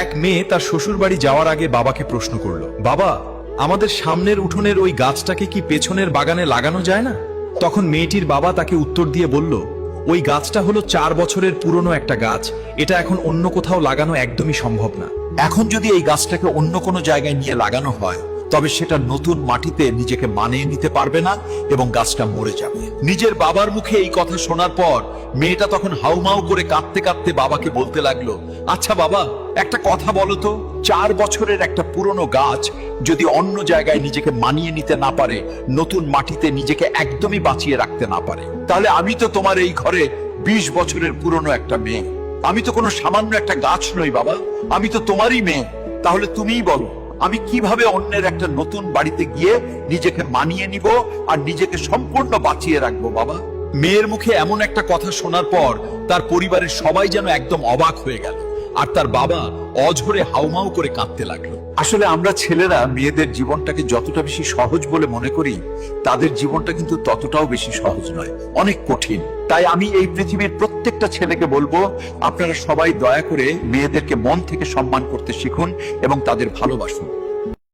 এক মেয়ে তার শ্বশুর বাড়ি যাওয়ার আগে বাবাকে প্রশ্ন করলো, বাবা, আমাদের সামনের উঠোনের ওই গাছটাকে কি পেছনের বাগানে লাগানো যায় না? তখন মেয়েটির বাবা তাকে উত্তর দিয়ে বলল, ওই গাছটা হলো 4 বছরের পুরনো একটা গাছ, এটা এখন অন্য কোথাও লাগানো একদমই সম্ভব না। এখন যদি এই গাছটাকে অন্য কোনো জায়গায় নিয়ে লাগানো হয়, তবে সেটা নতুন মাটিতে নিজেকে মানিয়ে নিতে পারবে না এবং গাছটা মরে যাবে। নিজের বাবার মুখে এই কথা শোনার পর মেয়েটা তখন হাউমাউ করে কাঁদতে কাঁদতে বাবাকে বলতে লাগলো, আচ্ছা বাবা, একটা কথা বলো তো, 4 বছরের একটা পুরনো গাছ যদি অন্য জায়গায় নিজেকে মানিয়ে নিতে না পারে, নতুন মাটিতে নিজেকে একদমই বাঁচিয়ে রাখতে না পারে, তাহলে আমি তো তোমার এই ঘরে 20 বছরের পুরনো একটা মেয়ে। আমি তো কোনো সামান্য একটা গাছ নই বাবা, আমি তো তোমারই মেয়ে। তাহলে তুমিই বলো, আমি কিভাবে অন্যের একটা নতুন বাড়িতে গিয়ে নিজেকে মানিয়ে নিব আর নিজেকে সম্পূর্ণ বাঁচিয়ে রাখবো বাবা? মেয়ের মুখে এমন একটা কথা শোনার পর তার পরিবারের সবাই যেন একদম অবাক হয়ে গেল, আর তার বাবা অঝরে হাউমাউ করে কাঁদতে লাগলো। আসলে আমরা ছেলেরা মেয়েদের জীবনটাকে যতটা বেশি সহজ বলে মনে করি, তাদের জীবনটা কিন্তু ততটাও বেশি সহজ নয়, অনেক কঠিন। তাই আমি এই পৃথিবীর প্রত্যেকটা ছেলেকে বলবো, আপনারা সবাই দয়া করে মেয়েদেরকে মন থেকে সম্মান করতে শিখুন এবং তাদের ভালোবাসুন।